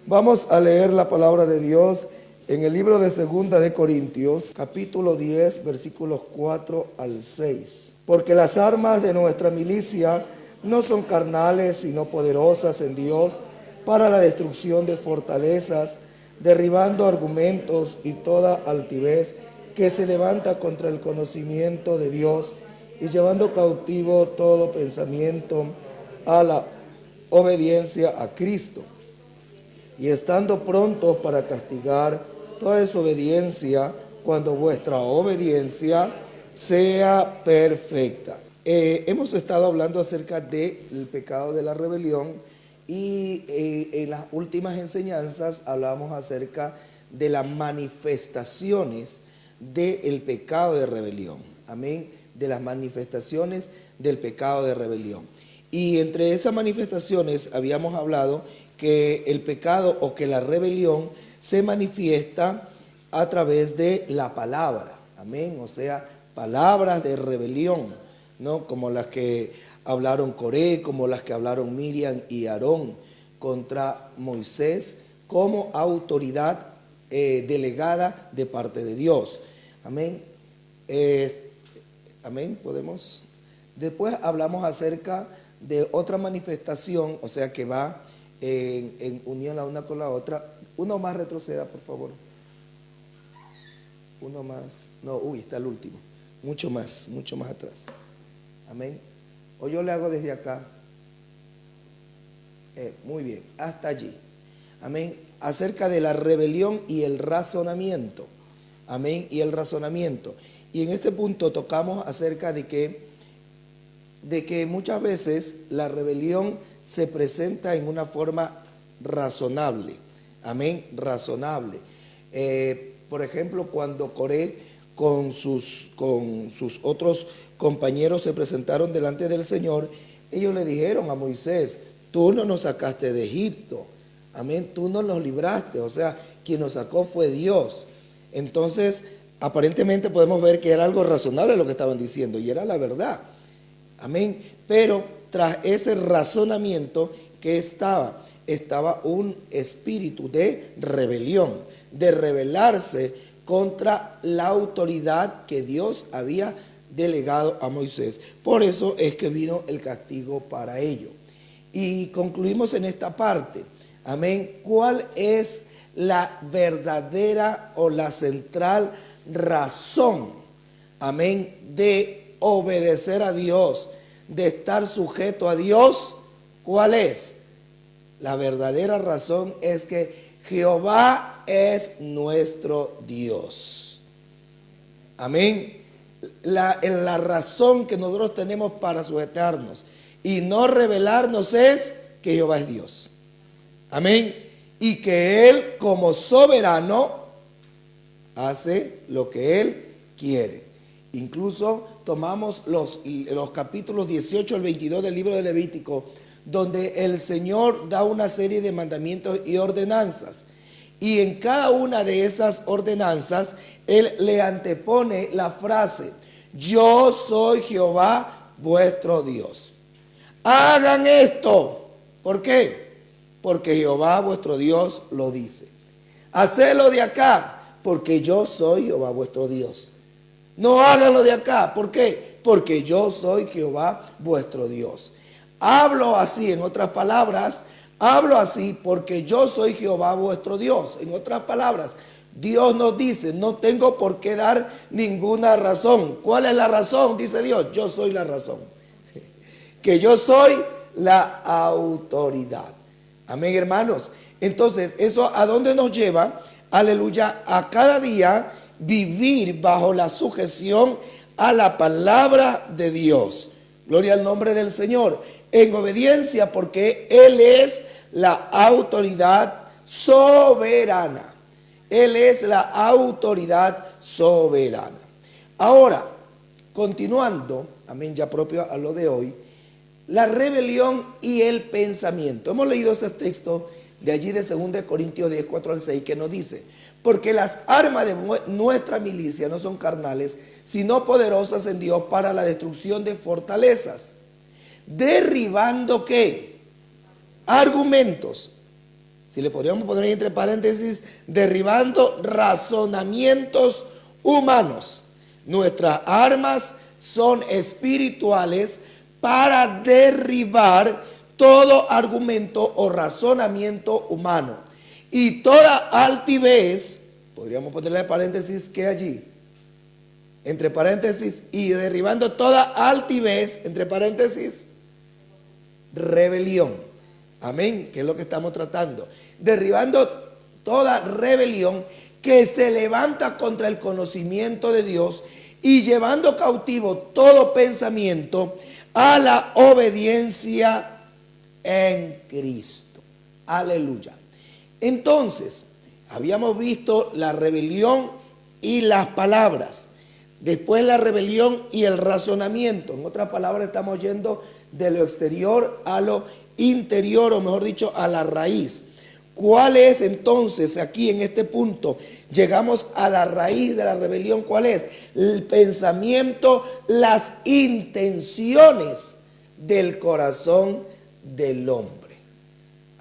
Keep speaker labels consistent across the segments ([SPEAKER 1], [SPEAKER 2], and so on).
[SPEAKER 1] Vamos a leer la palabra de Dios en el libro de Segunda de Corintios, capítulo 10, versículos 4 al 6. Porque las armas de nuestra milicia no son carnales, sino poderosas en Dios para la destrucción de fortalezas, derribando argumentos y toda altivez que se levanta contra el conocimiento de Dios y llevando cautivo todo pensamiento a la obediencia a Cristo, y estando prontos para castigar toda desobediencia cuando vuestra obediencia sea perfecta. Hemos estado hablando acerca del pecado de la rebelión y en las últimas enseñanzas hablamos acerca de las manifestaciones del pecado de rebelión. Amén. De las manifestaciones del pecado de rebelión. Y entre esas manifestaciones habíamos hablado que el pecado o que la rebelión se manifiesta a través de la palabra. Amén. O sea, palabras de rebelión, ¿no? Como las que hablaron Coré, como las que hablaron Miriam y Aarón contra Moisés como autoridad delegada de parte de Dios. Amén. Amén. Podemos. Después hablamos acerca de otra manifestación, o sea que va en unión la una con la otra. Uno más retroceda, por favor. Uno más. No, está el último. Mucho más atrás. Amén. O yo le hago desde acá. Muy bien, hasta allí. Amén. Acerca de la rebelión y el razonamiento. Amén. Y el razonamiento. Y en este punto tocamos acerca de que muchas veces la rebelión se presenta en una forma razonable. Amén, razonable. Por ejemplo, cuando Coré con sus otros compañeros se presentaron delante del Señor, ellos le dijeron a Moisés: tú no nos sacaste de Egipto. Amén, tú no nos libraste. O sea, quien nos sacó fue Dios. Entonces, aparentemente podemos ver que era algo razonable lo que estaban diciendo, y era la verdad. Amén. Pero tras ese razonamiento que estaba un espíritu de rebelión, de rebelarse contra la autoridad que Dios había delegado a Moisés. Por eso es que vino el castigo para ello. Y concluimos en esta parte. Amén. ¿Cuál es la verdadera o la central razón, amén, de obedecer a Dios, de estar sujeto a Dios? ¿Cuál es? La verdadera razón es que Jehová es nuestro Dios. Amén. La razón que nosotros tenemos para sujetarnos y no rebelarnos es que Jehová es Dios. Amén. Y que Él, como soberano, hace lo que Él quiere. Incluso tomamos los capítulos 18 al 22 del libro de Levítico, donde el Señor da una serie de mandamientos y ordenanzas. Y en cada una de esas ordenanzas, Él le antepone la frase: yo soy Jehová vuestro Dios. Hagan esto. ¿Por qué? Porque Jehová vuestro Dios lo dice. Hacedlo de acá, porque yo soy Jehová vuestro Dios. No háganlo de acá. ¿Por qué? Porque yo soy Jehová vuestro Dios. Hablo así, en otras palabras, hablo así porque yo soy Jehová vuestro Dios. En otras palabras, Dios nos dice: no tengo por qué dar ninguna razón. ¿Cuál es la razón? Dice Dios: yo soy la razón. Que yo soy la autoridad. Amén, hermanos. Entonces, ¿eso a dónde nos lleva? Aleluya, a cada día vivir bajo la sujeción a la palabra de Dios. Gloria al nombre del Señor. En obediencia, porque Él es la autoridad soberana. Él es la autoridad soberana. Ahora, continuando, amén, ya propio a lo de hoy, la rebelión y el pensamiento. Hemos leído ese texto de allí de 2 Corintios 10, 4 al 6, que nos dice: porque las armas de nuestra milicia no son carnales, sino poderosas en Dios para la destrucción de fortalezas, derribando ¿qué? Argumentos. Si le podríamos poner ahí entre paréntesis, derribando razonamientos humanos. Nuestras armas son espirituales para derribar todo argumento o razonamiento humano. Y toda altivez, podríamos ponerle paréntesis que allí, entre paréntesis, y derribando toda altivez, entre paréntesis, rebelión. Amén, que es lo que estamos tratando. Derribando toda rebelión que se levanta contra el conocimiento de Dios y llevando cautivo todo pensamiento a la obediencia en Cristo. Aleluya. Entonces, habíamos visto la rebelión y las palabras. Después la rebelión y el razonamiento. En otras palabras, estamos yendo de lo exterior a lo interior, o mejor dicho, a la raíz. ¿Cuál es entonces aquí en este punto? Llegamos a la raíz de la rebelión. ¿Cuál es? El pensamiento, las intenciones del corazón del hombre.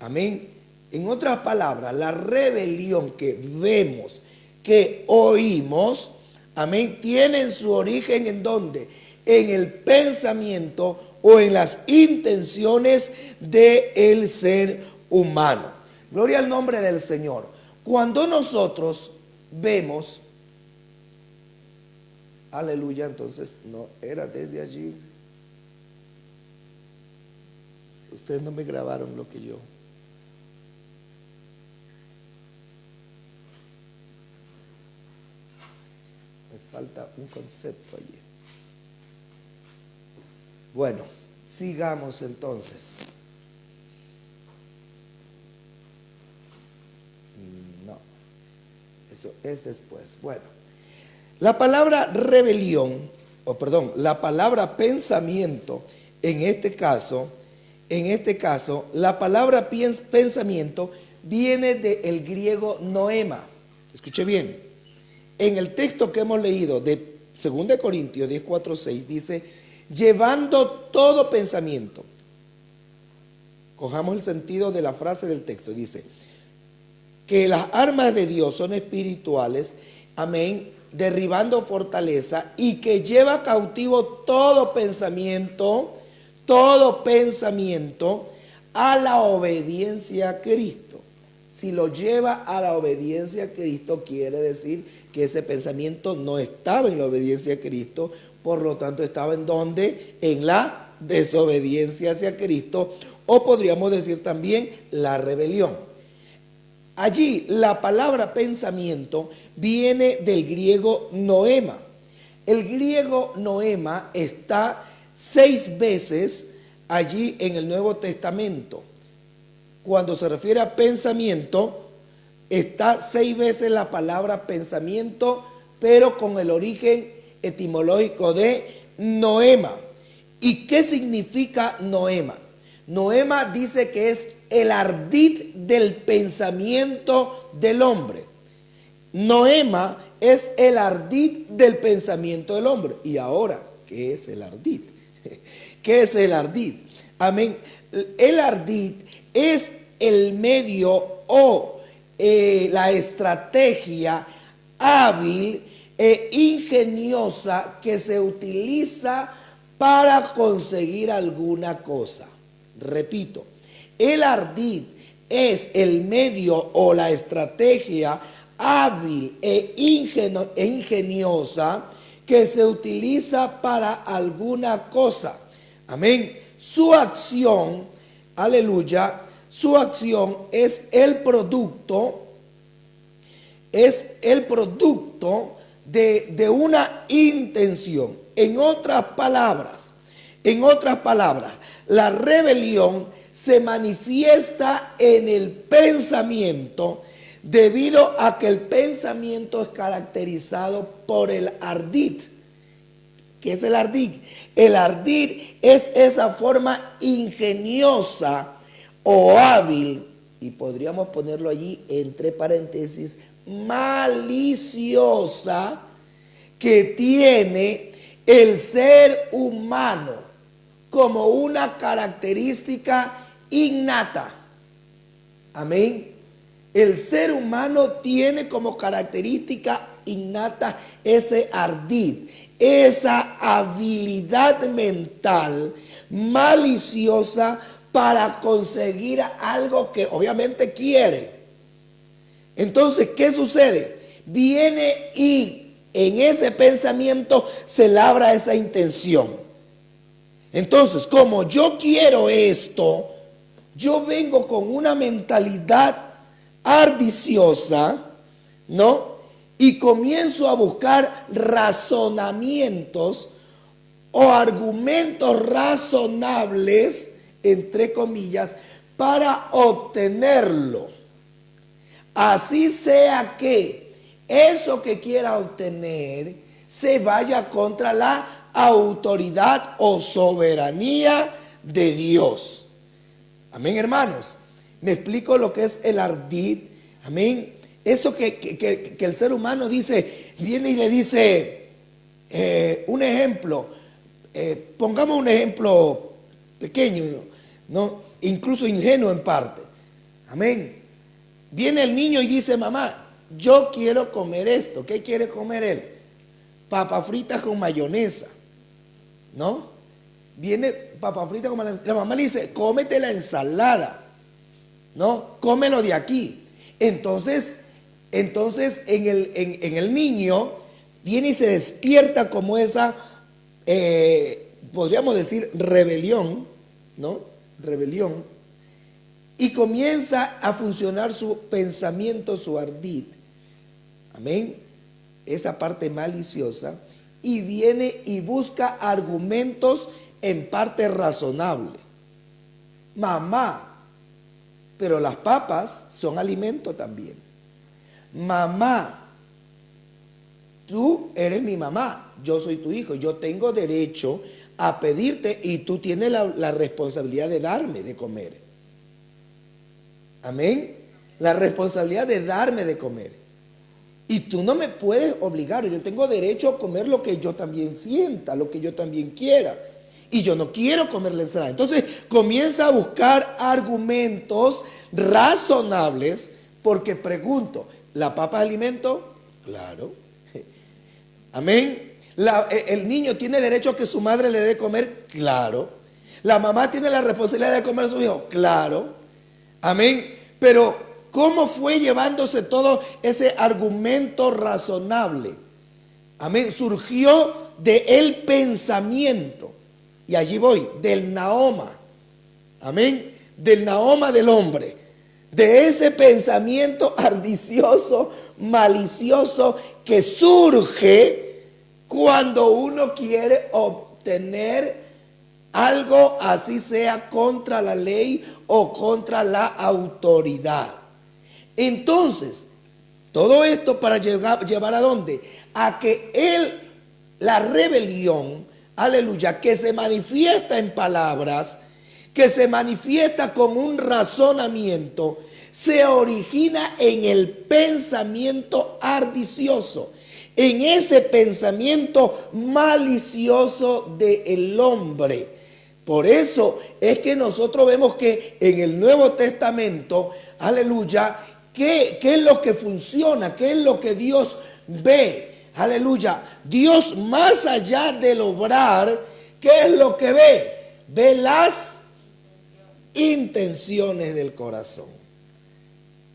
[SPEAKER 1] Amén. En otras palabras, la rebelión que vemos, que oímos, amén, tiene su origen ¿en dónde? En el pensamiento o en las intenciones del ser humano. Gloria al nombre del Señor. Cuando nosotros vemos, aleluya, entonces no era desde allí. Ustedes no me grabaron lo que yo. Me falta un concepto allí. Bueno, sigamos entonces. No, eso es después. Bueno, la palabra rebelión, la palabra pensamiento, en este caso, la palabra pensamiento viene del griego noema. Escuche bien. En el texto que hemos leído de 2 Corintios 10, 4, 6 dice, llevando todo pensamiento. Cojamos el sentido de la frase del texto. Dice que las armas de Dios son espirituales, amén, derribando fortaleza, y que lleva cautivo todo pensamiento a la obediencia a Cristo. Si lo lleva a la obediencia a Cristo, quiere decir que ese pensamiento no estaba en la obediencia a Cristo, por lo tanto estaba en ¿dónde? En la desobediencia hacia Cristo, o podríamos decir también la rebelión. Allí la palabra pensamiento viene del griego noema. El griego noema está 6 veces allí en el Nuevo Testamento. Cuando se refiere a pensamiento, está 6 veces la palabra pensamiento, pero con el origen etimológico de noema. ¿Y qué significa noema? Noema dice que es el ardid del pensamiento del hombre. Noema es el ardid del pensamiento del hombre. Y ahora, ¿qué es el ardid? ¿Qué es el ardid? Amén. El ardid es el medio o la estrategia hábil e ingeniosa que se utiliza para conseguir alguna cosa. Repito, el ardid es el medio o la estrategia hábil e ingeniosa que se utiliza para alguna cosa. Amén. Su acción, aleluya, su acción es el producto de una intención. En otras palabras, la rebelión se manifiesta en el pensamiento debido a que el pensamiento es caracterizado por el ardid. ¿Qué es el ardid? El ardid es esa forma ingeniosa o hábil, y podríamos ponerlo allí entre paréntesis, maliciosa, que tiene el ser humano como una característica innata. Amén. El ser humano tiene como característica innata ese ardid, esa habilidad mental maliciosa para conseguir algo que obviamente quiere. Entonces, ¿qué sucede? Viene y en ese pensamiento se labra esa intención. Entonces, como yo quiero esto, yo vengo con una mentalidad ardiciosa, ¿no? Y comienzo a buscar razonamientos o argumentos razonables, entre comillas, para obtenerlo. Así sea que eso que quiera obtener se vaya contra la autoridad o soberanía de Dios. Amén, hermanos. Me explico lo que es el ardid. Amén. Eso que el ser humano dice, viene y le dice, un ejemplo, pongamos un ejemplo pequeño, ¿no? Incluso ingenuo en parte. Amén. Viene el niño y dice, mamá, yo quiero comer esto. ¿Qué quiere comer él? Papas fritas con mayonesa, ¿no? Viene papas fritas con mayonesa. La mamá le dice, cómete la ensalada, ¿no? Cómelo de aquí. Entonces en el niño viene y se despierta como esa, podríamos decir, rebelión, ¿no? Rebelión. Y comienza a funcionar su pensamiento, su ardid. Amén. Esa parte maliciosa. Y viene y busca argumentos en parte razonable. Mamá, pero las papas son alimento también. Mamá, tú eres mi mamá, yo soy tu hijo, yo tengo derecho a pedirte y tú tienes la responsabilidad de darme de comer. Amén. La responsabilidad de darme de comer. Y tú no me puedes obligar. Yo tengo derecho a comer lo que yo también sienta, lo que yo también quiera. Y yo no quiero comer la ensalada. Entonces comienza a buscar argumentos razonables. Porque pregunto, ¿la papa es alimento? Claro. Amén. ¿El niño tiene derecho a que su madre le dé comer? Claro. ¿La mamá tiene la responsabilidad de comer a su hijo? Claro. Amén. Pero ¿cómo fue llevándose todo ese argumento razonable? Amén. Surgió del pensamiento. Y allí voy, del naoma. Amén. Del naoma del hombre. De ese pensamiento ardicioso, malicioso que surge cuando uno quiere obtener algo, así sea contra la ley o contra la autoridad. Entonces, todo esto para llevar ¿a dónde? A que la rebelión, aleluya, que se manifiesta en palabras, que se manifiesta con un razonamiento, se origina en el pensamiento ardicioso, en ese pensamiento malicioso del hombre. Por eso es que nosotros vemos que en el Nuevo Testamento, aleluya, ¿qué es lo que funciona? ¿Qué es lo que Dios ve? Aleluya. Dios, más allá del obrar, ¿qué es lo que ve? Ve las intenciones del corazón.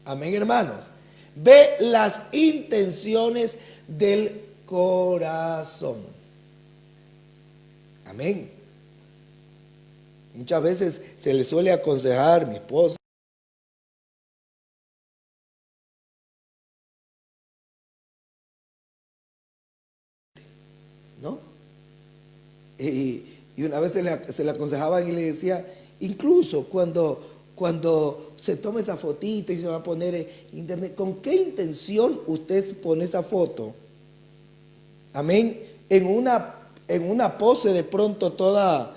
[SPEAKER 1] Amén, hermanos. Ve las intenciones del corazón. Amén. Muchas veces se le suele aconsejar a mi esposa, ¿no? Y una vez se le aconsejaban y le decía, incluso cuando se toma esa fotito y se va a poner en internet, ¿con qué intención usted pone esa foto? Amén. En una pose de pronto toda,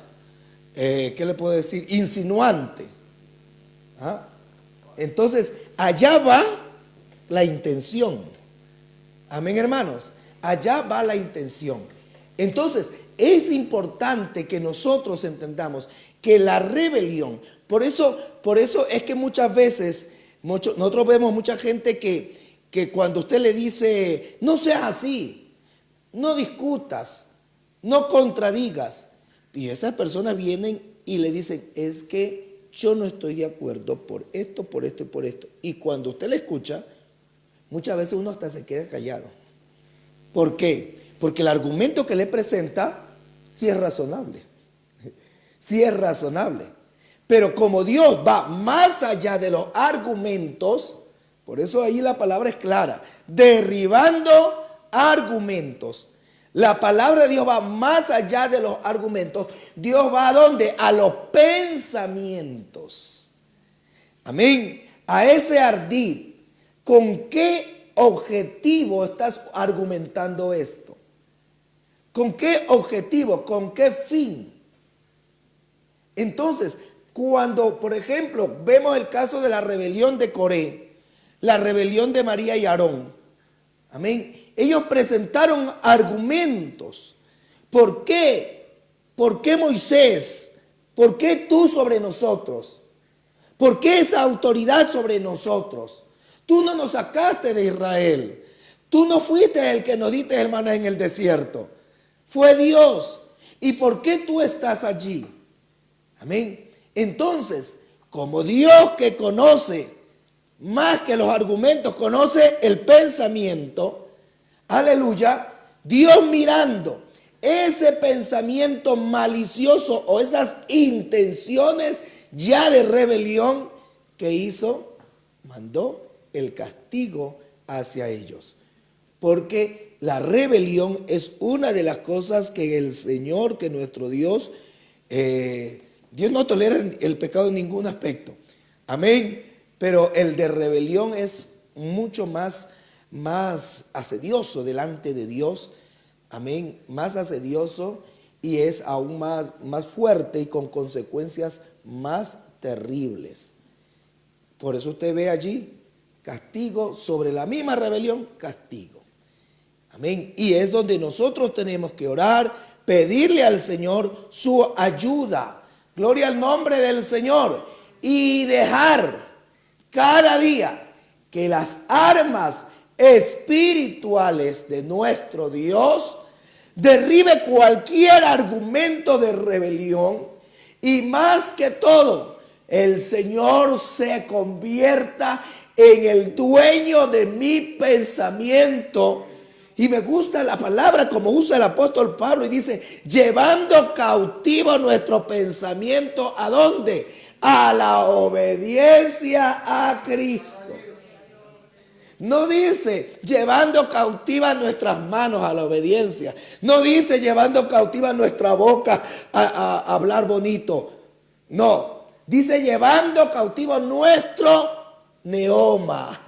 [SPEAKER 1] ¿qué le puedo decir? Insinuante. ¿Ah? Entonces, allá va la intención. Amén, hermanos. Allá va la intención. Entonces, es importante que nosotros entendamos que la rebelión, por eso es que muchas veces Nosotros vemos mucha gente que cuando usted le dice, no seas así, no discutas, no contradigas, y esas personas vienen y le dicen, es que yo no estoy de acuerdo por esto, por esto y por esto. Y cuando usted le escucha, muchas veces uno hasta se queda callado. ¿Por qué? Porque el argumento que le presenta sí es razonable. Sí es razonable. Pero como Dios va más allá de los argumentos, por eso ahí la palabra es clara, derribando argumentos. La palabra de Dios va más allá de los argumentos. Dios va ¿a dónde? A los pensamientos. Amén. A ese ardid. ¿Con qué objetivo estás argumentando esto? ¿Con qué objetivo? ¿Con qué fin? Entonces, cuando, por ejemplo, vemos el caso de la rebelión de Coré, la rebelión de María y Aarón, amén, ellos presentaron argumentos. ¿Por qué? ¿Por qué Moisés? ¿Por qué tú sobre nosotros? ¿Por qué esa autoridad sobre nosotros? Tú no nos sacaste de Israel. Tú no fuiste el que nos diste el maná en el desierto. Fue Dios. ¿Y por qué tú estás allí? Amén. Entonces, como Dios que conoce más que los argumentos, conoce el pensamiento, aleluya, Dios mirando ese pensamiento malicioso o esas intenciones ya de rebelión que hizo, mandó el castigo hacia ellos. Porque la rebelión es una de las cosas que el Señor, que nuestro Dios, Dios no tolera el pecado en ningún aspecto. Amén. Pero el de rebelión es mucho más asedioso delante de Dios. Amén. Más asedioso y es aún más fuerte y con consecuencias más terribles. Por eso usted ve allí castigo sobre la misma rebelión, castigo. Amén. Y es donde nosotros tenemos que orar, pedirle al Señor su ayuda. Gloria al nombre del Señor. Y dejar cada día que las armas espirituales de nuestro Dios derribe cualquier argumento de rebelión. Y más que todo, el Señor se convierta en el dueño de mi pensamiento. Y me gusta la palabra como usa el apóstol Pablo y dice, llevando cautivo nuestro pensamiento, ¿a dónde? A la obediencia a Cristo. No dice llevando cautiva nuestras manos a la obediencia. No dice llevando cautiva nuestra boca a hablar bonito. No, dice llevando cautivo nuestro neoma.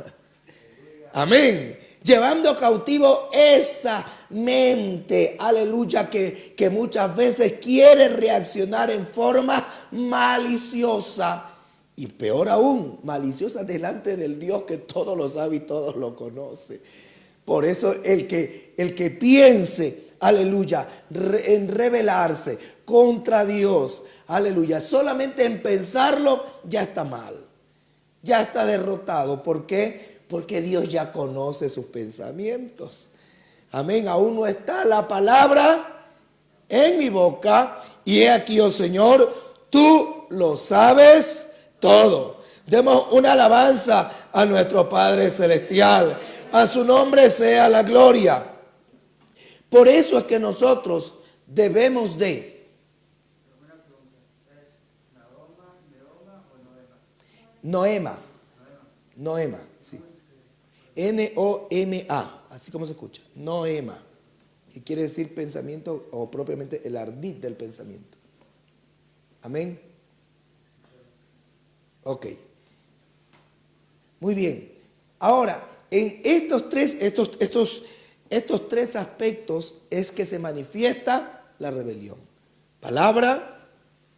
[SPEAKER 1] Amén. Llevando cautivo esa mente, aleluya, que muchas veces quiere reaccionar en forma maliciosa. Y peor aún, maliciosa delante del Dios que todo lo sabe y todo lo conoce. Por eso el que piense, aleluya, en rebelarse contra Dios, aleluya, solamente en pensarlo ya está mal. Ya está derrotado. ¿Por qué? Porque Dios ya conoce sus pensamientos. Amén. Aún no está la palabra en mi boca. Y he aquí, oh Señor, tú lo sabes todo. Demos una alabanza a nuestro Padre Celestial. A su nombre sea la gloria. Por eso es que nosotros debemos de... Noema, sí. N-O-M-A, así como se escucha. Noema, que quiere decir pensamiento o propiamente el ardid del pensamiento. Amén. Ok. Muy bien. Ahora, en estos tres aspectos es que se manifiesta la rebelión. Palabra,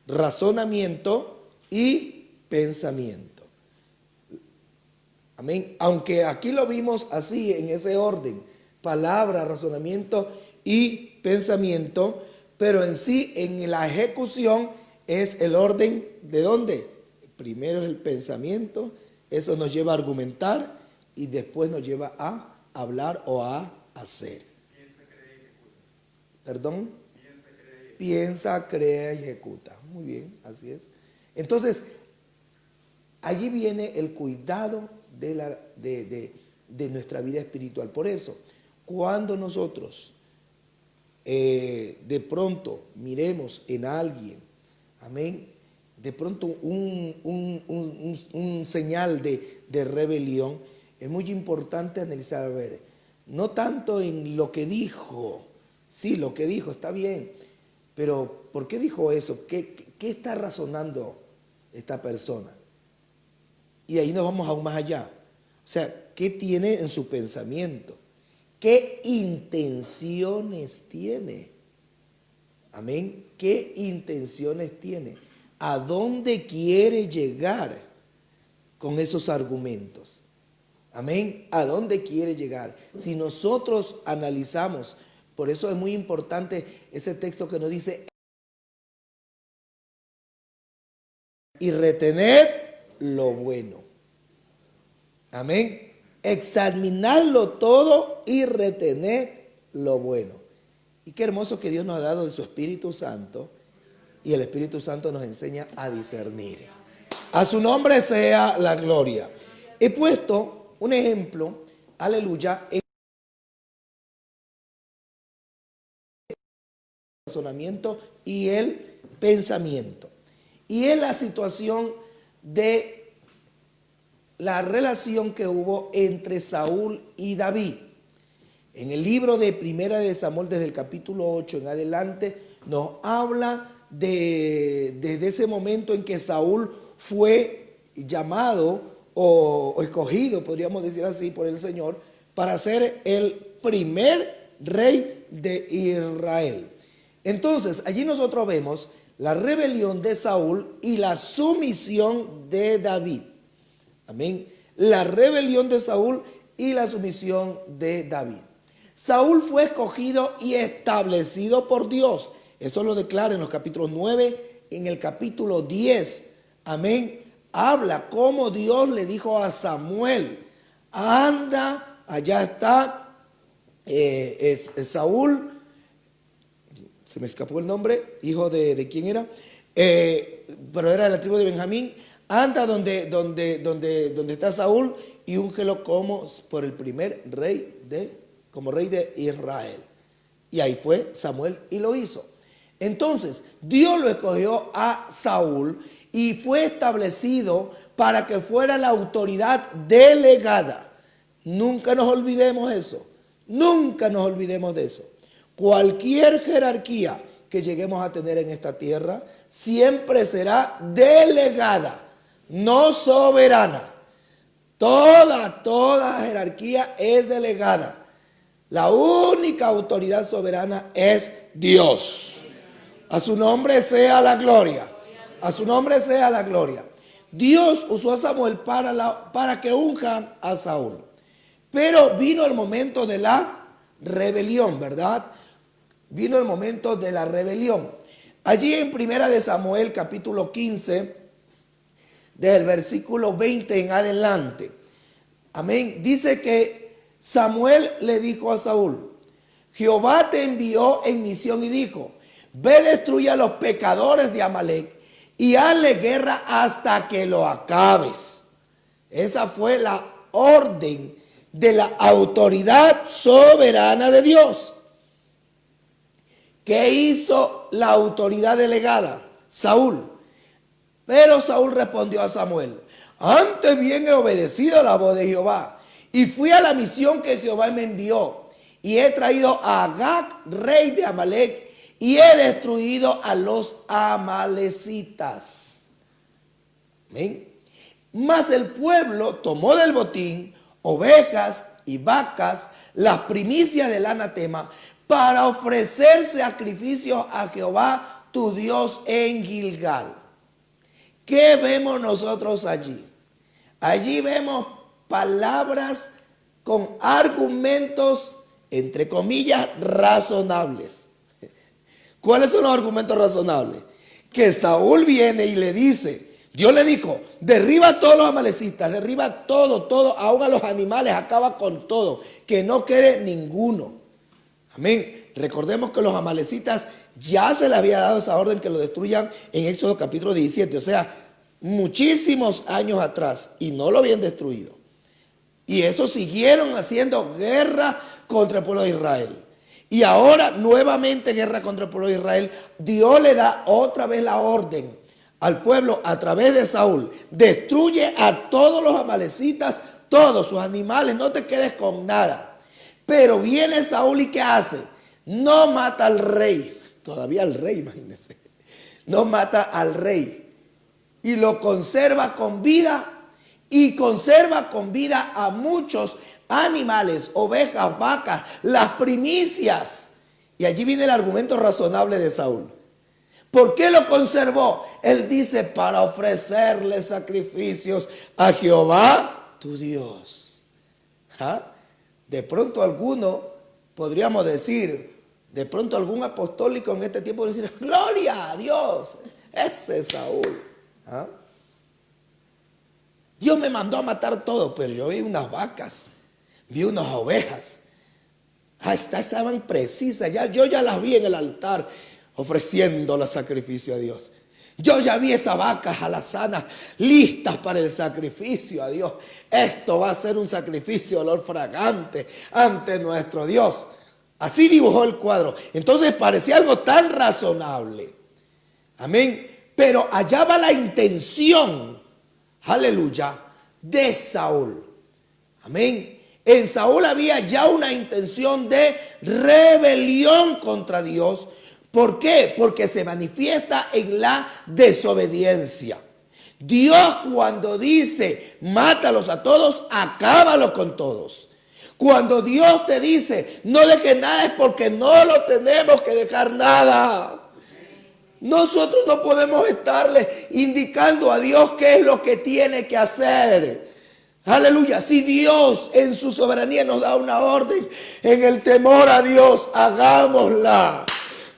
[SPEAKER 1] razonamiento y pensamiento. Amén. Aunque aquí lo vimos así, en ese orden. Palabra, razonamiento y pensamiento. Pero en sí, en la ejecución, es el orden ¿de dónde? Primero es el pensamiento Eso nos lleva a argumentar y después nos lleva a hablar o a hacer. ¿Perdón? Piensa, crea y ejecuta. Muy bien, así es. Entonces, allí viene el cuidado de nuestra vida espiritual. Por eso, cuando nosotros de pronto miremos en alguien, amén, de pronto un señal de rebelión, es muy importante analizar, a ver, no tanto en lo que dijo, sí, lo que dijo está bien, pero ¿por qué dijo eso? ¿Qué está razonando esta persona? Y ahí nos vamos aún más allá. O sea, ¿qué tiene en su pensamiento? ¿Qué intenciones tiene? Amén. ¿Qué intenciones tiene? ¿A dónde quiere llegar con esos argumentos? Amén. ¿A dónde quiere llegar? Si nosotros analizamos, por eso es muy importante ese texto que nos dice: y retened lo bueno. Amén. Examinarlo todo y retener lo bueno. Y qué hermoso que Dios nos ha dado de su Espíritu Santo, y el Espíritu Santo nos enseña a discernir. A su nombre sea la gloria. He puesto un ejemplo, aleluya, en el razonamiento y el pensamiento. Y es la situación de la relación que hubo entre Saúl y David. En el libro de Primera de Samuel, desde el capítulo 8 en adelante, nos habla de ese momento en que Saúl fue llamado o escogido, podríamos decir así, por el Señor, para ser el primer rey de Israel. Entonces, allí nosotros vemos la rebelión de Saúl y la sumisión de David. Amén. La rebelión de Saúl y la sumisión de David. Saúl fue escogido y establecido por Dios. Eso lo declara en los capítulos 9, en el capítulo 10. Amén. Habla cómo Dios le dijo a Samuel: anda, allá está Saúl, se me escapó el nombre, hijo de quién era, pero era de la tribu de Benjamín. Anda donde está Saúl y úngelo como por el primer rey como rey de Israel. Y ahí fue Samuel y lo hizo. Entonces, Dios lo escogió a Saúl y fue establecido para que fuera la autoridad delegada. Nunca nos olvidemos eso. Nunca nos olvidemos de eso. Cualquier jerarquía que lleguemos a tener en esta tierra siempre será delegada, no soberana. Toda jerarquía es delegada. La única autoridad soberana es Dios. A su nombre sea la gloria. A su nombre sea la gloria. Dios usó a Samuel para que unja a Saúl. Pero vino el momento de la rebelión, ¿verdad? Vino el momento de la rebelión. Allí en Primera de Samuel, capítulo 15, del versículo 20 en adelante. Amén. Dice que Samuel le dijo a Saúl: Jehová te envió en misión y dijo: ve, destruye a los pecadores de Amalec y hazle guerra hasta que lo acabes. Esa fue la orden de la autoridad soberana de Dios. ¿Qué hizo la autoridad delegada? Saúl. Pero Saúl respondió a Samuel: antes bien he obedecido la voz de Jehová y fui a la misión que Jehová me envió, y he traído a Agag, rey de Amalec, y he destruido a los amalecitas. ¿Ven? Mas el pueblo tomó del botín ovejas y vacas, las primicias del anatema, para ofrecer sacrificios a Jehová tu Dios en Gilgal. ¿Qué vemos nosotros allí? Allí vemos palabras con argumentos, entre comillas, razonables. ¿Cuáles son los argumentos razonables? Que Saúl viene y le dice: Dios le dijo, derriba a todos los amalecitas, derriba todo, aún a los animales, acaba con todo, que no quede ninguno. Amén. Recordemos que los amalecitas ya se les había dado esa orden que lo destruyan en Éxodo capítulo 17, o sea, muchísimos años atrás, y no lo habían destruido. Y eso siguieron haciendo guerra contra el pueblo de Israel. Y ahora nuevamente guerra contra el pueblo de Israel. Dios le da otra vez la orden al pueblo a través de Saúl. Destruye a todos los amalecitas, todos sus animales, no te quedes con nada. Pero viene Saúl y ¿qué hace? No mata al rey. Todavía al rey, imagínense. No mata al rey. Y lo conserva con vida. Y conserva con vida a muchos animales, ovejas, vacas, las primicias. Y allí viene el argumento razonable de Saúl. ¿Por qué lo conservó? Él dice, para ofrecerle sacrificios a Jehová, tu Dios. ¿Ah? De pronto alguno, podríamos decir, de pronto algún apostólico en este tiempo decir, gloria a Dios, ese es Saúl. ¿Ah? Dios me mandó a matar todo, pero yo vi unas vacas, vi unas ovejas. Estaban precisas, yo ya las vi en el altar ofreciendo el sacrificio a Dios. Yo ya vi esas vacas alazanas listas para el sacrificio a Dios. Esto va a ser un sacrificio de olor fragante ante nuestro Dios. Así dibujó el cuadro. Entonces parecía algo tan razonable. Amén. Pero allá va la intención, aleluya, de Saúl. Amén. En Saúl había ya una intención de rebelión contra Dios. ¿Por qué? Porque se manifiesta en la desobediencia. Dios cuando dice, mátalos a todos, acábalos con todos. Cuando Dios te dice, no dejes nada, es porque no lo tenemos que dejar nada. Nosotros no podemos estarle indicando a Dios qué es lo que tiene que hacer. Aleluya. Si Dios en su soberanía nos da una orden, en el temor a Dios, hagámosla.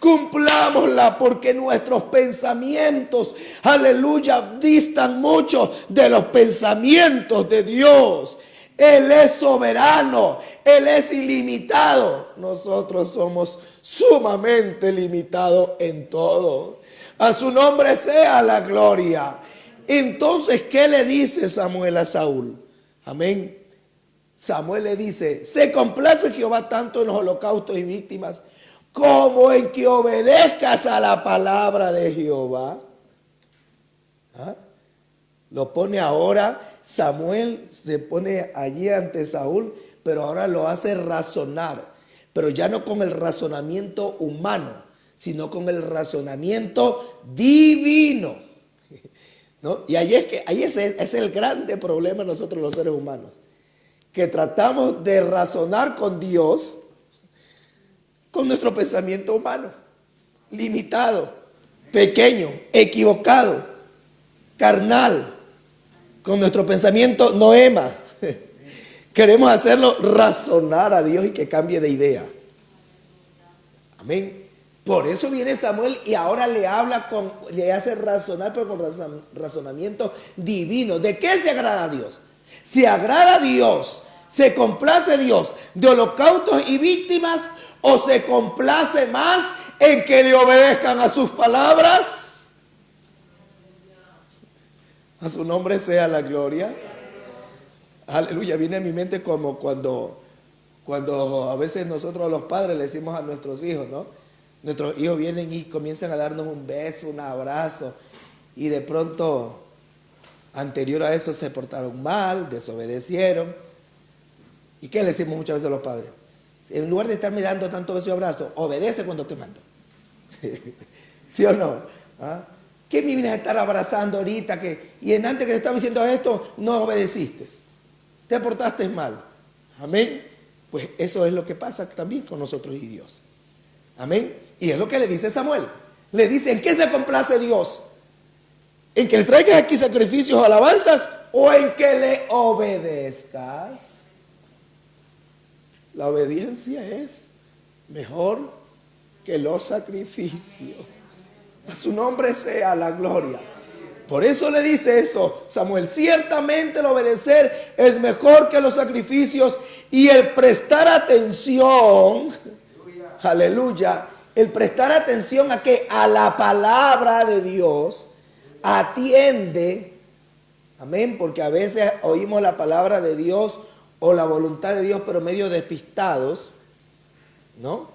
[SPEAKER 1] Cumplámosla, porque nuestros pensamientos, aleluya, distan mucho de los pensamientos de Dios. Él es soberano, Él es ilimitado. Nosotros somos sumamente limitados en todo. A su nombre sea la gloria. Entonces, ¿qué le dice Samuel a Saúl? Amén. Samuel le dice, se complace Jehová tanto en los holocaustos y víctimas como en que obedezcas a la palabra de Jehová. ¿Ah? Lo pone ahora, Samuel se pone allí ante Saúl, pero ahora lo hace razonar, pero ya no con el razonamiento humano, sino con el razonamiento divino. ¿No? Y ahí es el grande problema de nosotros los seres humanos, que tratamos de razonar con Dios con nuestro pensamiento humano, limitado, pequeño, equivocado, carnal, con nuestro pensamiento noema. Queremos hacerlo razonar a Dios y que cambie de idea. Amén. Por eso viene Samuel y ahora le hace razonar, pero con razonamiento divino. ¿De qué se agrada a Dios? Se agrada a Dios, se complace Dios de holocaustos y víctimas, o se complace más en que le obedezcan a sus palabras. A su nombre sea la gloria. Aleluya. Viene a mi mente como cuando a veces nosotros los padres le decimos a nuestros hijos, ¿no? Nuestros hijos vienen y comienzan a darnos un beso, un abrazo, y de pronto, anterior a eso, se portaron mal, desobedecieron. ¿Y qué le decimos muchas veces a los padres? En lugar de estarme dando tanto beso y abrazo, obedece cuando te mando. ¿Sí o no? ¿Ah? ¿Qué me vienes a estar abrazando ahorita? Y en antes que te estaba diciendo esto, no obedeciste. Te portaste mal. Amén. Pues eso es lo que pasa también con nosotros y Dios. Amén. Y es lo que le dice Samuel. Le dice, ¿en qué se complace Dios? ¿En que le traigas aquí sacrificios o alabanzas? ¿O en que le obedezcas? La obediencia es mejor que los sacrificios. A su nombre sea la gloria. Por eso le dice eso Samuel: ciertamente el obedecer es mejor que los sacrificios, y el prestar atención, aleluya, el prestar atención a qué, a la palabra de Dios, atiende, amén, porque a veces oímos la palabra de Dios o la voluntad de Dios, pero medio despistados, ¿no?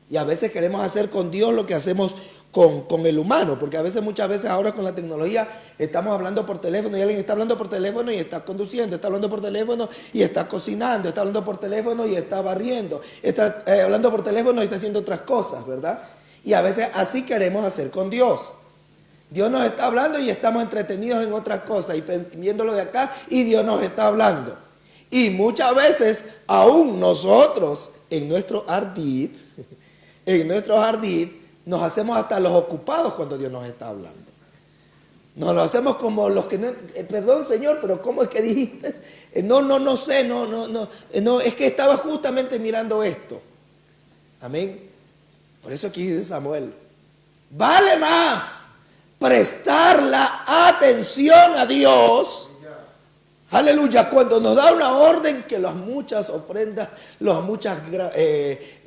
[SPEAKER 1] Y a veces queremos hacer con Dios lo que hacemos con el humano, porque a veces, muchas veces ahora con la tecnología estamos hablando por teléfono y alguien está hablando por teléfono y está conduciendo, está hablando por teléfono y está cocinando, está hablando por teléfono y está barriendo, está hablando por teléfono y está haciendo otras cosas, ¿verdad? Y a veces así queremos hacer con Dios. Dios nos está hablando y estamos entretenidos en otras cosas y viéndolo de acá, y Dios nos está hablando. Y muchas veces aún nosotros en nuestro ardid, nos hacemos hasta los ocupados cuando Dios nos está hablando. Nos lo hacemos como los que no, perdón Señor, pero ¿cómo es que dijiste? No sé, no, es que estaba justamente mirando esto. Amén. Por eso aquí dice Samuel: vale más prestar la atención a Dios, aleluya, cuando nos da una orden, que las muchas ofrendas, los muchos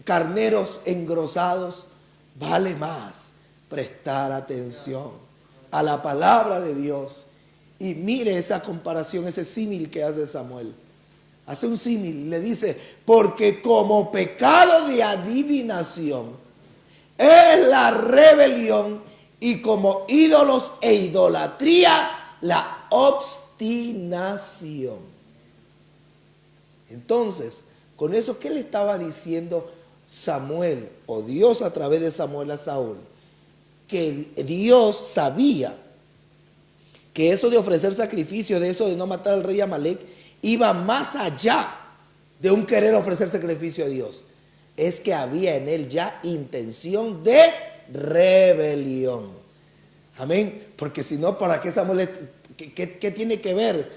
[SPEAKER 1] carneros engrosados. Vale más prestar atención a la palabra de Dios. Y mire esa comparación, ese símil que hace Samuel. Hace un símil, le dice: porque como pecado de adivinación es la rebelión, y como ídolos e idolatría la obstinación. Entonces, con eso, ¿qué le estaba diciendo Samuel, o Dios a través de Samuel, a Saúl? Que Dios sabía que eso de ofrecer sacrificio, de eso de no matar al rey Amalek, iba más allá de un querer ofrecer sacrificio a Dios. Es que había en él ya intención de rebelión. Amén. Porque si no, ¿para qué Samuel? ¿Qué tiene que ver?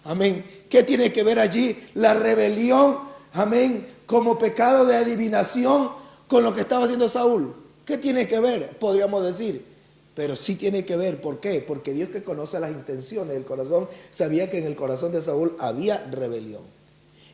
[SPEAKER 1] Amén. ¿Qué tiene que ver allí la rebelión? Amén. Como pecado de adivinación con lo que estaba haciendo Saúl. ¿Qué tiene que ver? Podríamos decir. Pero sí tiene que ver. ¿Por qué? Porque Dios, que conoce las intenciones del corazón, sabía que en el corazón de Saúl había rebelión.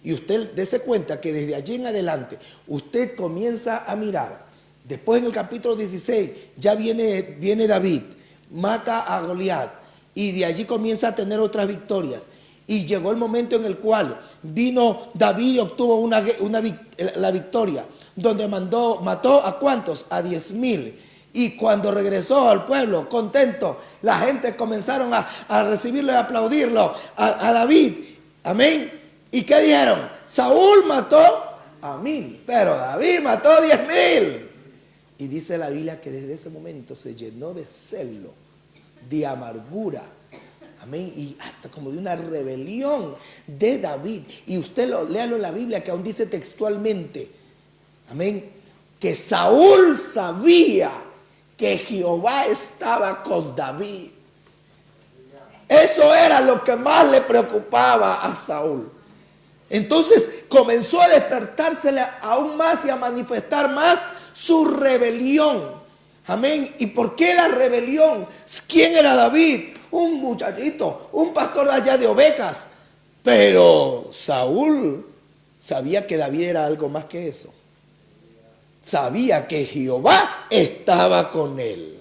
[SPEAKER 1] Y usted dése cuenta que desde allí en adelante usted comienza a mirar. Después, en el capítulo 16, ya viene David, mata a Goliat, y de allí comienza a tener otras victorias. Y llegó el momento en el cual vino David y obtuvo la victoria, donde mató ¿a cuántos? A 10,000. Y cuando regresó al pueblo contento, la gente comenzaron a recibirlo y a aplaudirlo a David. Amén. ¿Y qué dijeron? Saúl mató a 1,000, pero David mató 10,000. Y dice la Biblia que desde ese momento se llenó de celo, de amargura. Amén. Y hasta como de una rebelión de David. Y usted léalo en la Biblia, que aún dice textualmente, amén, que Saúl sabía que Jehová estaba con David. Eso era lo que más le preocupaba a Saúl. Entonces comenzó a despertársele aún más y a manifestar más su rebelión. Amén. ¿Y por qué la rebelión? ¿Quién era David? Un muchachito, un pastor allá de ovejas. Pero Saúl sabía que David era algo más que eso. Sabía que Jehová estaba con él.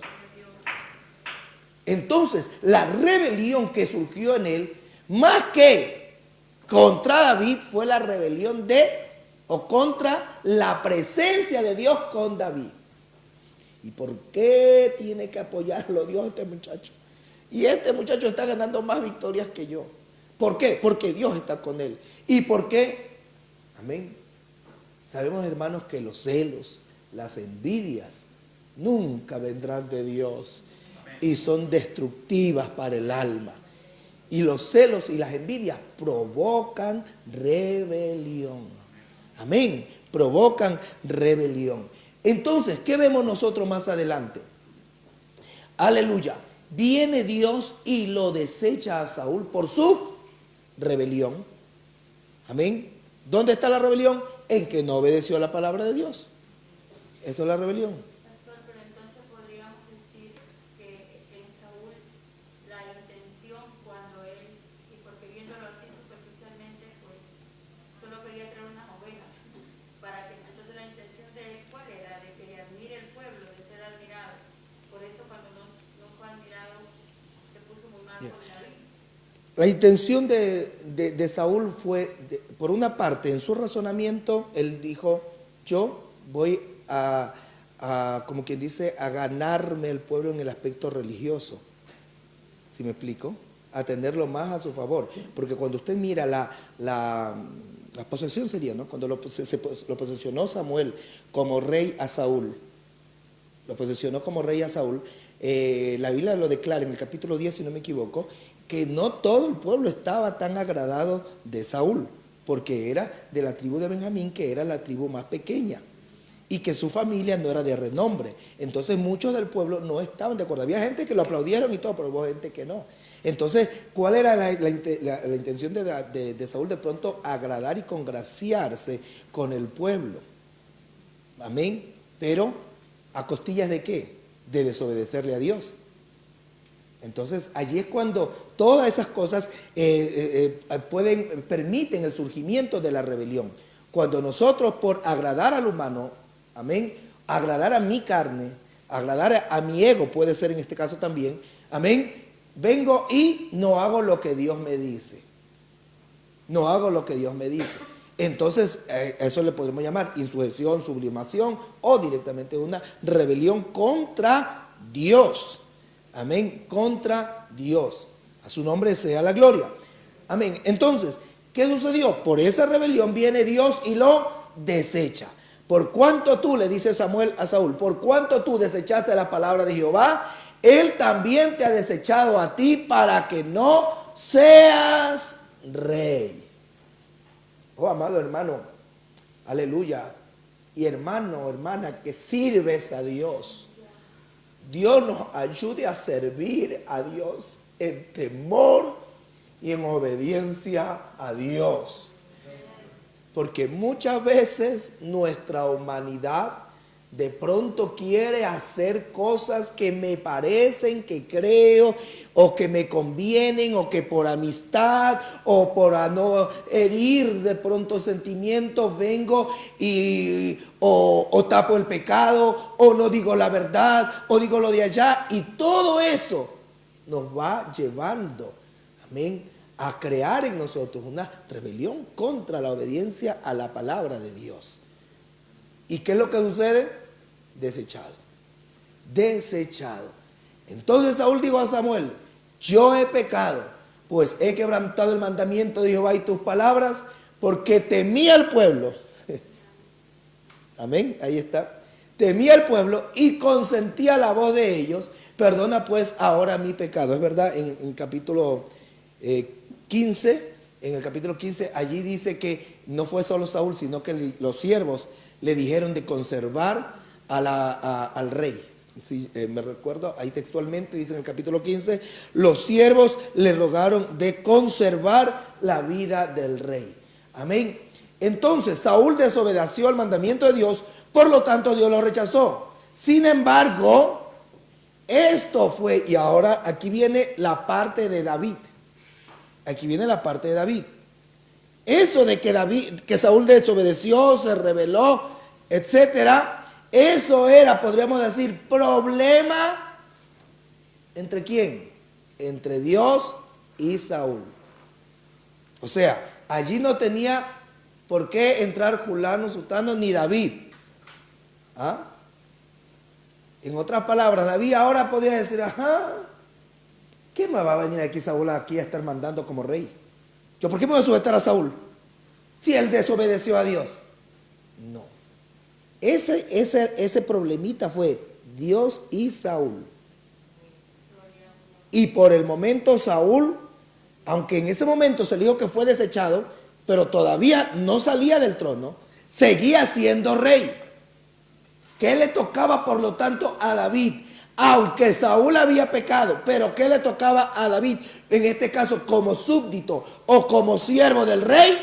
[SPEAKER 1] Entonces, la rebelión que surgió en él, más que contra David, fue la rebelión contra la presencia de Dios con David. ¿Y por qué tiene que apoyarlo Dios a este muchacho? Y este muchacho está ganando más victorias que yo. ¿Por qué? Porque Dios está con él. ¿Y por qué? Amén. Sabemos, hermanos, que los celos, las envidias, nunca vendrán de Dios. Y son destructivas para el alma. Y los celos y las envidias provocan rebelión. Amén. Provocan rebelión. Entonces, ¿qué vemos nosotros más adelante? Aleluya. Viene Dios y lo desecha a Saúl por su rebelión. Amén. ¿Dónde está la rebelión? En que no obedeció la palabra de Dios. Eso es la rebelión.
[SPEAKER 2] Pastor, pero entonces podríamos decir que en Saúl la
[SPEAKER 1] La intención de Saúl fue, por una parte, en su razonamiento, él dijo, yo voy como quien dice, a ganarme el pueblo en el aspecto religioso. ¿Sí me explico? A tenerlo más a su favor. Porque cuando usted mira la posesión sería, ¿no? Cuando lo posesionó Samuel como rey a Saúl, lo posesionó como rey a Saúl, la Biblia lo declara en el capítulo 10, si no me equivoco, que no todo el pueblo estaba tan agradado de Saúl, porque era de la tribu de Benjamín, que era la tribu más pequeña, y que su familia no era de renombre. Entonces muchos del pueblo no estaban de acuerdo. Había gente que lo aplaudieron y todo, pero hubo gente que no. Entonces, ¿cuál era la intención de Saúl? De pronto agradar y congraciarse con el pueblo. Amén. Pero, ¿a costillas de qué? De desobedecerle a Dios. Entonces, allí es cuando todas esas cosas permiten el surgimiento de la rebelión. Cuando nosotros, por agradar al humano, amén, agradar a mi carne, agradar a mi ego, puede ser en este caso también, amén, vengo y no hago lo que Dios me dice. No hago lo que Dios me dice. Entonces, eso le podemos llamar insurrección, sublimación o directamente una rebelión contra Dios. Amén, contra Dios. A su nombre sea la gloria. Amén. Entonces, ¿qué sucedió? Por esa rebelión viene Dios y lo desecha. Por cuanto tú, le dice Samuel a Saúl, por cuanto tú desechaste la palabra de Jehová, Él también te ha desechado a ti para que no seas rey. Oh, amado hermano, aleluya. Y hermano, hermana, que sirves a Dios. Dios nos ayude a servir a Dios en temor y en obediencia a Dios. Porque muchas veces nuestra humanidad de pronto quiere hacer cosas que me parecen, que creo, o que me convienen, o que por amistad, o por no herir de pronto sentimientos, vengo y o tapo el pecado, o no digo la verdad, o digo lo de allá, y todo eso nos va llevando, amén, a crear en nosotros una rebelión contra la obediencia a la palabra de Dios. ¿Y qué es lo que sucede? Desechado. Desechado. Entonces Saúl dijo a Samuel, yo he pecado, pues he quebrantado el mandamiento de Jehová y tus palabras, porque temía al pueblo. Amén, ahí está. Temía al pueblo y consentía la voz de ellos. Perdona pues ahora mi pecado. Es verdad, en capítulo 15, en el capítulo 15, allí dice que no fue solo Saúl, sino que los siervos le dijeron de conservar al rey. Sí, me recuerdo, ahí textualmente dice en el capítulo 15, los siervos le rogaron de conservar la vida del rey. Amén. Entonces Saúl desobedeció al mandamiento de Dios, por lo tanto Dios lo rechazó. Sin embargo, esto fue, y ahora aquí viene la parte de David. Aquí viene la parte de David. Eso de que Saúl desobedeció, se rebeló, etcétera, eso era, podríamos decir, problema ¿entre quién? Entre Dios y Saúl. O sea, allí no tenía por qué entrar fulano, sutano, ni David. ¿Ah? En otras palabras, David ahora podía decir, ajá, ¿qué me va a venir aquí Saúl aquí a estar mandando como rey? ¿Yo por qué me voy a sujetar a Saúl? Si él desobedeció a Dios. No. Ese problemita fue Dios y Saúl. Y por el momento Saúl, aunque en ese momento se le dijo que fue desechado, pero todavía no salía del trono, seguía siendo rey. ¿Qué le tocaba por lo tanto a David? Aunque Saúl había pecado, pero ¿qué le tocaba a David? En este caso, como súbdito o como siervo del rey,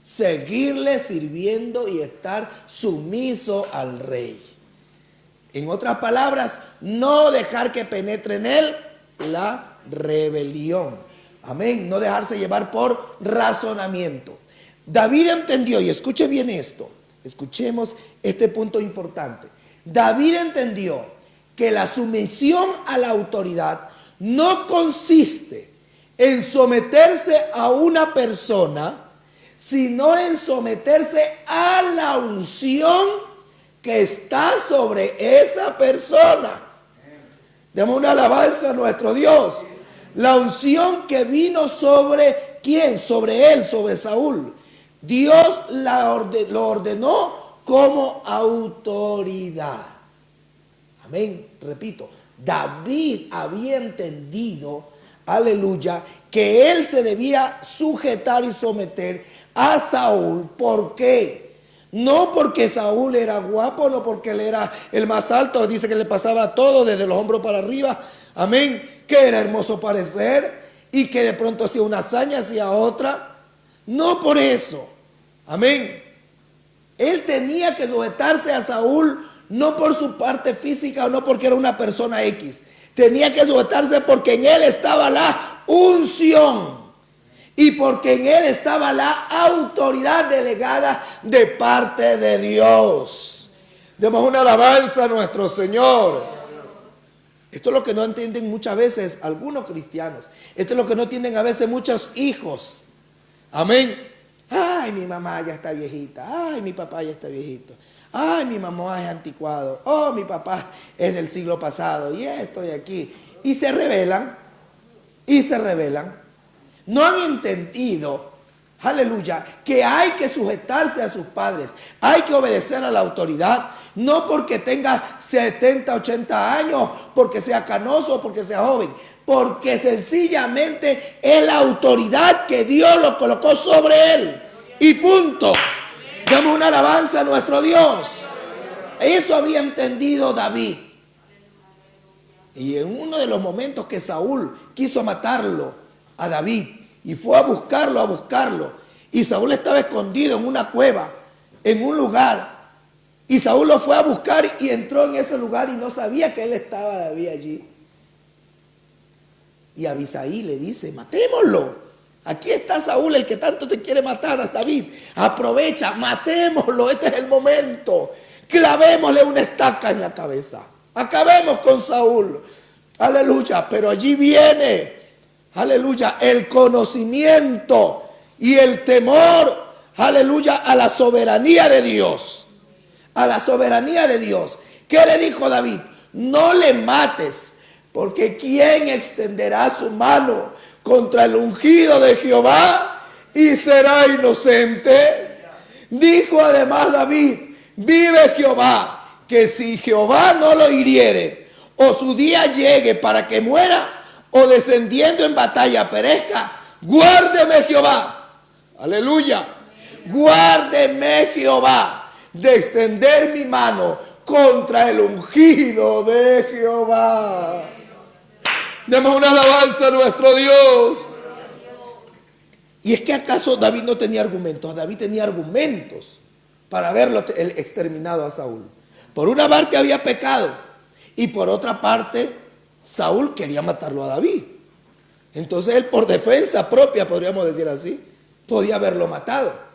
[SPEAKER 1] seguirle sirviendo y estar sumiso al rey. En otras palabras, no dejar que penetre en él la rebelión. Amén. No dejarse llevar por razonamiento. David entendió, y escuche bien esto, escuchemos este punto importante. David entendió que la sumisión a la autoridad no consiste en someterse a una persona, sino en someterse a la unción que está sobre esa persona. Demos una alabanza a nuestro Dios. La unción que vino sobre ¿quién? Sobre él, sobre Saúl. Dios lo ordenó como autoridad. Amén. Repito, David había entendido, aleluya, que él se debía sujetar y someter a Saúl. ¿Por qué? No porque Saúl era guapo, no porque él era el más alto, dice que le pasaba todo desde los hombros para arriba, amén, que era hermoso parecer y que de pronto hacía una hazaña, hacía otra. No por eso, amén. Él tenía que sujetarse a Saúl no por su parte física o no porque era una persona X. Tenía que sujetarse porque en él estaba la unción y porque en él estaba la autoridad delegada de parte de Dios. Demos una alabanza a nuestro Señor. Esto es lo que no entienden muchas veces algunos cristianos. Esto es lo que no entienden a veces muchos hijos. Amén. Ay, mi mamá ya está viejita. Ay, mi papá ya está viejito. Ay, mi mamá es anticuado. Oh, mi papá es del siglo pasado. Y estoy aquí. Y se rebelan. Y se rebelan. No han entendido, aleluya, que hay que sujetarse a sus padres. Hay que obedecer a la autoridad. No porque tenga 70, 80 años, porque sea canoso, porque sea joven. Porque sencillamente es la autoridad que Dios lo colocó sobre él. Y punto. Damos una alabanza a nuestro Dios. Eso había entendido David. Y en uno de los momentos que Saúl quiso matarlo a David y fue a buscarlo. Y Saúl estaba escondido en una cueva, en un lugar. Y Saúl lo fue a buscar y entró en ese lugar y no sabía que él estaba David allí. Y Abisai le dice, matémoslo. Aquí está Saúl, el que tanto te quiere matar a David. Aprovecha, matémoslo, este es el momento. Clavémosle una estaca en la cabeza. Acabemos con Saúl. Aleluya, pero allí viene, aleluya, el conocimiento y el temor, aleluya, a la soberanía de Dios. A la soberanía de Dios. ¿Qué le dijo David? No le mates, porque ¿quién extenderá su mano contra el ungido de Jehová y será inocente? Dijo además David, vive Jehová, que si Jehová no lo hiriere, o su día llegue para que muera, o descendiendo en batalla perezca, guárdeme Jehová, aleluya, guárdeme Jehová de extender mi mano contra el ungido de Jehová. Demos una alabanza a nuestro Dios. Y es que acaso David no tenía argumentos. David tenía argumentos para haberlo exterminado a Saúl. Por una parte había pecado y por otra parte Saúl quería matarlo a David. Entonces él, por defensa propia, podríamos decir así, podía haberlo matado.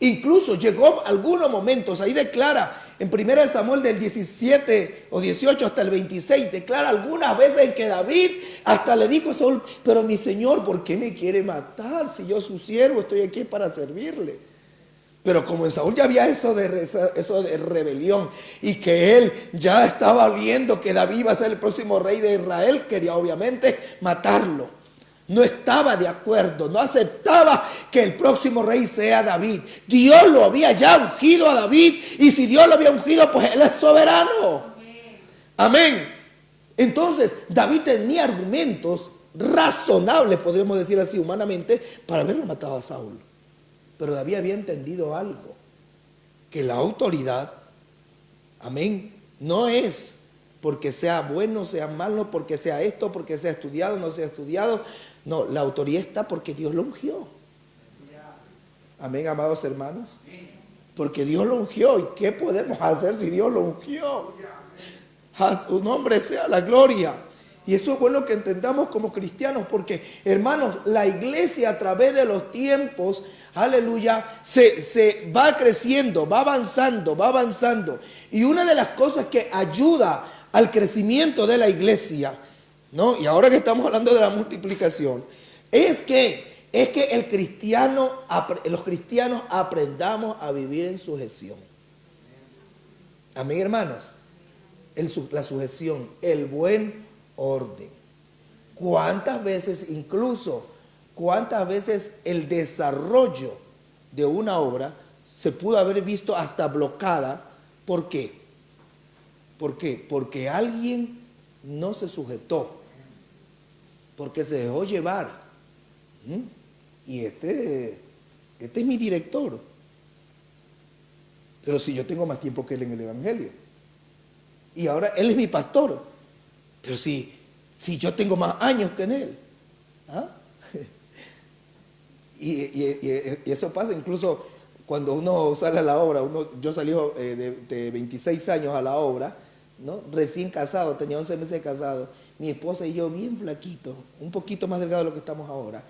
[SPEAKER 1] Incluso llegó algunos momentos, ahí declara en 1 Samuel del 17 o 18 hasta el 26, declara algunas veces en que David hasta le dijo a Saúl, pero mi señor, ¿por qué me quiere matar? Si yo su siervo estoy aquí para servirle. Pero como en Saúl ya había eso de rebelión y que él ya estaba viendo que David iba a ser el próximo rey de Israel, quería obviamente matarlo. No estaba de acuerdo, no aceptaba que el próximo rey sea David. Dios lo había ya ungido a David y si Dios lo había ungido, pues él es soberano. Amén. Entonces, David tenía argumentos razonables, podríamos decir así humanamente, para haberlo matado a Saúl. Pero David había entendido algo, que la autoridad, amén, no es porque sea bueno, sea malo, porque sea esto, porque sea estudiado, no sea estudiado. No, la autoridad está porque Dios lo ungió. Amén, amados hermanos. Porque Dios lo ungió. ¿Y qué podemos hacer si Dios lo ungió? A su nombre sea la gloria. Y eso es bueno que entendamos como cristianos, porque hermanos, la iglesia a través de los tiempos, aleluya, se va creciendo, va avanzando. Y una de las cosas que ayuda al crecimiento de la iglesia, ¿no? Y ahora que estamos hablando de la multiplicación, Es que los cristianos aprendamos a vivir en sujeción. Amén, hermanos. La sujeción, el buen orden. ¿Cuántas veces el desarrollo de una obra se pudo haber visto hasta bloqueada? ¿Por qué? ¿Por qué? Porque alguien no se sujetó, porque se dejó llevar. Y este es mi director. Pero si yo tengo más tiempo que él en el evangelio. Y ahora él es mi pastor. Pero si yo tengo más años que en él. ¿Ah? Y eso pasa incluso cuando uno sale a la obra. Yo salí de 26 años a la obra, ¿no? Recién casado, tenía 11 meses de casado. Mi esposa y yo bien flaquitos, un poquito más delgados de lo que estamos ahora.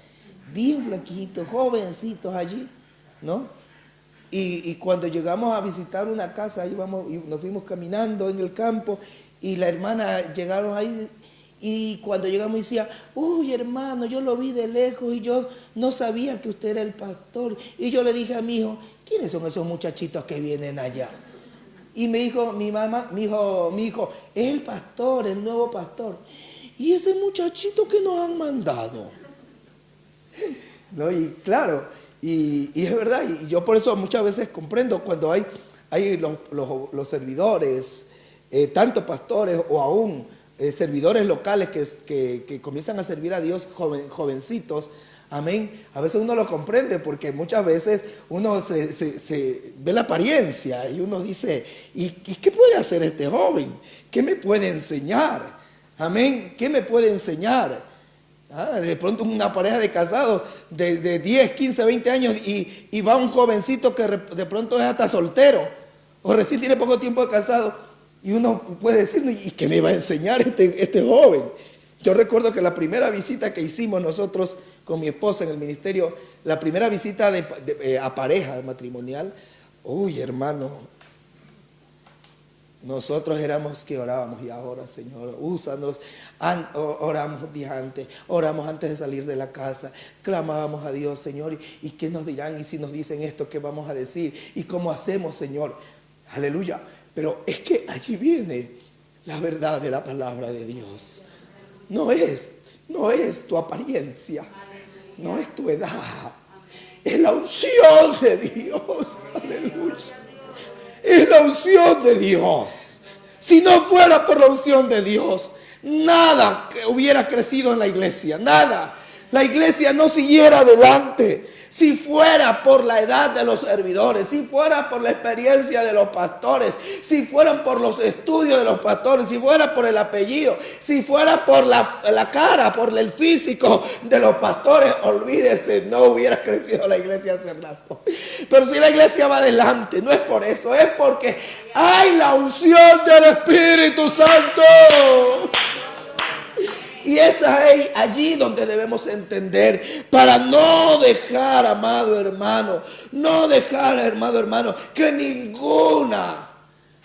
[SPEAKER 1] Bien flaquitos, jovencitos allí, ¿no? Y cuando llegamos a visitar una casa, íbamos y nos fuimos caminando en el campo y la hermana llegaron ahí y cuando llegamos decía, uy hermano, yo lo vi de lejos y yo no sabía que usted era el pastor. Y yo le dije a mi hijo, ¿quiénes son esos muchachitos que vienen allá? Y me dijo, mi hijo, es el pastor, el nuevo pastor. Y ese muchachito que nos han mandado. ¿No? Y claro, y es verdad, y yo por eso muchas veces comprendo cuando hay los servidores, tanto pastores o aún servidores locales que comienzan a servir a Dios jovencitos, amén. A veces uno lo comprende porque muchas veces uno se ve la apariencia y uno dice, ¿y qué puede hacer este joven? ¿Qué me puede enseñar? Amén, ¿qué me puede enseñar? De pronto una pareja de casados de 10, 15, 20 años y va un jovencito que de pronto es hasta soltero o recién tiene poco tiempo de casado y uno puede decir, ¿y qué me va a enseñar este joven? Yo recuerdo que la primera visita que hicimos nosotros con mi esposa en el ministerio, la primera visita a pareja matrimonial, uy hermano, nosotros éramos que orábamos y ahora Señor, úsanos, oramos días antes, oramos antes de salir de la casa, clamábamos a Dios Señor, y qué nos dirán y si nos dicen esto, qué vamos a decir y cómo hacemos Señor, aleluya, pero es que allí viene la verdad de la palabra de Dios, no es tu apariencia, no es tu edad, es la unción de Dios, aleluya. Es la unción de Dios. Si no fuera por la unción de Dios, nada hubiera crecido en la iglesia, nada. La iglesia no siguiera adelante. Si fuera por la edad de los servidores, si fuera por la experiencia de los pastores, si fueran por los estudios de los pastores, si fuera por el apellido, si fuera por la cara, por el físico de los pastores, olvídese, no hubiera crecido la iglesia hace rato. Pero si la iglesia va adelante, no es por eso, es porque hay la unción del Espíritu Santo. Y es allí donde debemos entender para no dejar, amado hermano, que ninguna,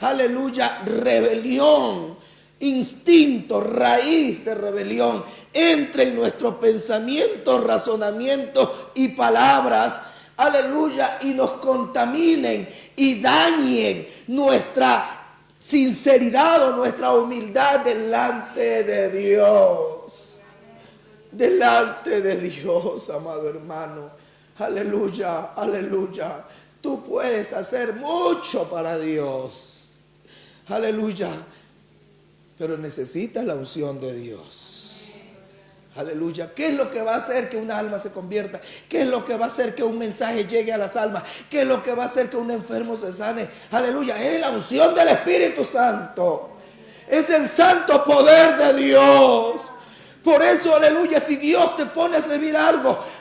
[SPEAKER 1] aleluya, rebelión, instinto, raíz de rebelión entre en nuestros pensamientos, razonamientos y palabras, aleluya, y nos contaminen y dañen nuestra sinceridad o nuestra humildad delante de Dios. Delante de Dios, amado hermano. Aleluya, aleluya. Tú puedes hacer mucho para Dios. Aleluya. Pero necesitas la unción de Dios. Aleluya. ¿Qué es lo que va a hacer que una alma se convierta? ¿Qué es lo que va a hacer que un mensaje llegue a las almas? ¿Qué es lo que va a hacer que un enfermo se sane? Aleluya. Es la unción del Espíritu Santo. Es el santo poder de Dios. Por eso, aleluya, si Dios te pone a servir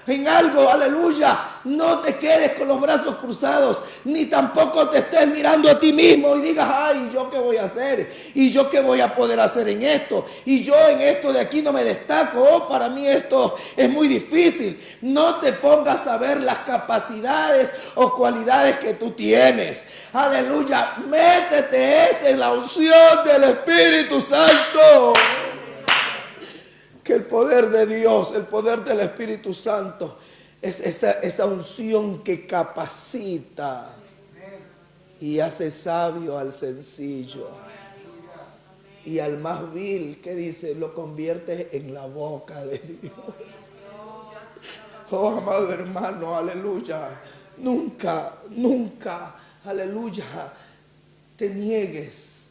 [SPEAKER 1] en algo, aleluya, no te quedes con los brazos cruzados, ni tampoco te estés mirando a ti mismo y digas, ay, ¿yo qué voy a hacer? ¿Y yo qué voy a poder hacer en esto? Y yo en esto de aquí no me destaco, para mí esto es muy difícil. No te pongas a ver las capacidades o cualidades que tú tienes. Aleluya, métete en la unción del Espíritu Santo. que el poder de Dios, el poder del Espíritu Santo, es esa unción que capacita y hace sabio al sencillo. Y al más vil, ¿qué dice? Lo convierte en la boca de Dios. Oh, amado hermano, aleluya. Nunca, aleluya, te niegues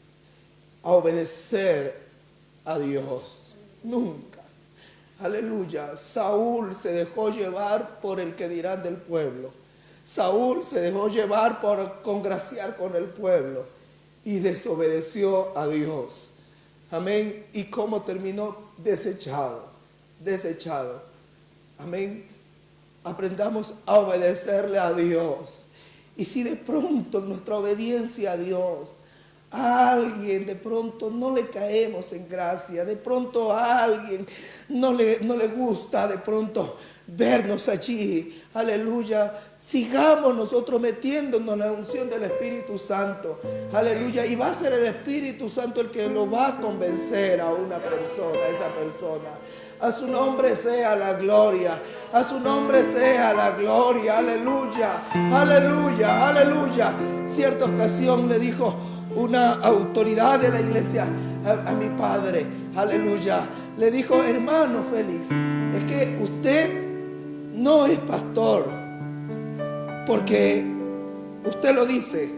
[SPEAKER 1] a obedecer a Dios. Nunca. Aleluya. Saúl se dejó llevar por el que dirán del pueblo. Saúl se dejó llevar por congraciar con el pueblo y desobedeció a Dios. Amén. ¿Y cómo terminó? Desechado. Amén. Aprendamos a obedecerle a Dios. Y si de pronto en nuestra obediencia a Dios a alguien de pronto no le caemos en gracia, de pronto a alguien no le gusta de pronto vernos allí, aleluya, sigamos nosotros metiéndonos en la unción del Espíritu Santo, aleluya, y va a ser el Espíritu Santo el que lo va a convencer a una persona, a esa persona. A su nombre sea la gloria, a su nombre sea la gloria, aleluya, aleluya, aleluya. Cierta ocasión le dijo una autoridad de la iglesia a mi padre, aleluya, le dijo: hermano Félix, es que usted no es pastor porque usted lo dice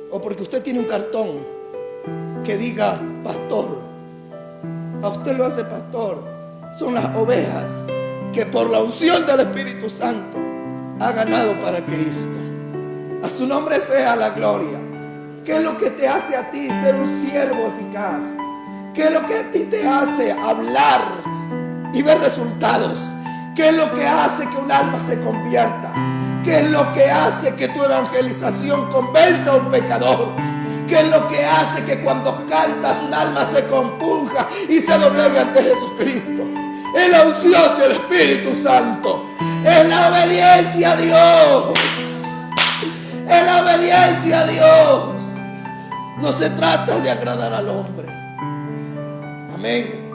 [SPEAKER 1] o porque usted tiene un cartón que diga pastor. A usted lo hace pastor. Son las ovejas que por la unción del Espíritu Santo ha ganado para Cristo. A su nombre sea la gloria. ¿Qué es lo que te hace a ti ser un siervo eficaz? ¿Qué es lo que a ti te hace hablar y ver resultados? ¿Qué es lo que hace que un alma se convierta? ¿Qué es lo que hace que tu evangelización convenza a un pecador? ¿Qué es lo que hace que cuando cantas un alma se compunja y se doblegue ante Jesucristo? Es la unción del Espíritu Santo. Es la obediencia a Dios. Es la obediencia a Dios. No se trata de agradar al hombre. Amén.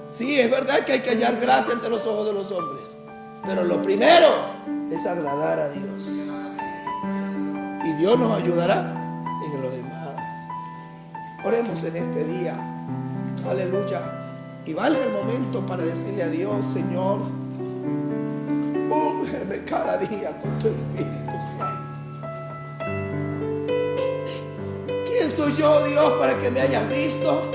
[SPEAKER 1] Sí, es verdad que hay que hallar gracia ante los ojos de los hombres, pero lo primero es agradar a Dios. Y Dios nos ayudará en lo demás. Oremos en este día. Aleluya. Y valga el momento para decirle a Dios: Señor, úngeme cada día con tu Espíritu Santo. ¿Quién soy yo, Dios, para que me hayas visto?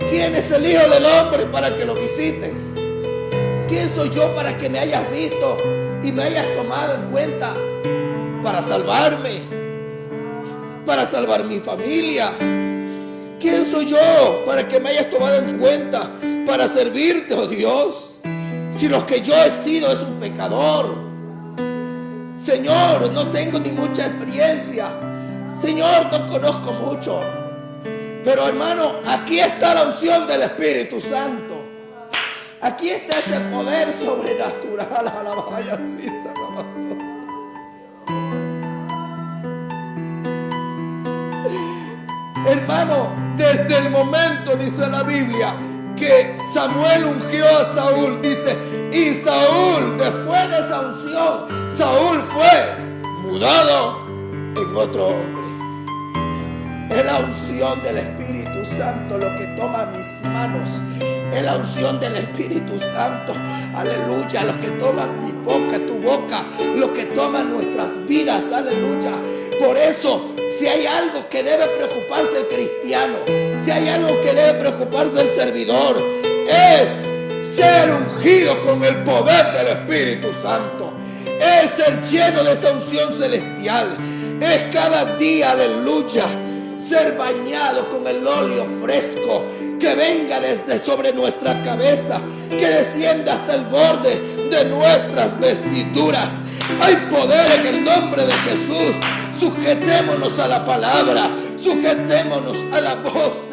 [SPEAKER 1] ¿Quién es el Hijo del Hombre para que lo visites? ¿Quién soy yo para que me hayas visto y me hayas tomado en cuenta para salvarme, para salvar mi familia? ¿Quién soy yo para que me hayas tomado en cuenta para servirte, oh Dios? Si lo que yo he sido es un pecador. Señor, no tengo ni mucha experiencia. Señor, no conozco mucho. Pero hermano, aquí está la unción del Espíritu Santo. Aquí está ese poder sobrenatural. Alabaya, sí, hermano, desde el momento, dice la Biblia, que Samuel ungió a Saúl, dice, y Saúl, después de esa unción, Saúl fue mudado en otro hombre. Es la unción del Espíritu Santo lo que toma mis manos. Es la unción del Espíritu Santo, aleluya, lo que toma mi boca, tu boca, lo que toma nuestras vidas, aleluya. Por eso, si hay algo que debe preocuparse el cristiano, si hay algo que debe preocuparse el servidor, es ser ungido con el poder del Espíritu Santo. Es ser lleno de esa unción celestial. Es cada día, aleluya, ser bañado con el óleo fresco que venga desde sobre nuestra cabeza, que descienda hasta el borde de nuestras vestiduras. Hay poder en el nombre de Jesús. Sujetémonos a la palabra, sujetémonos a la voz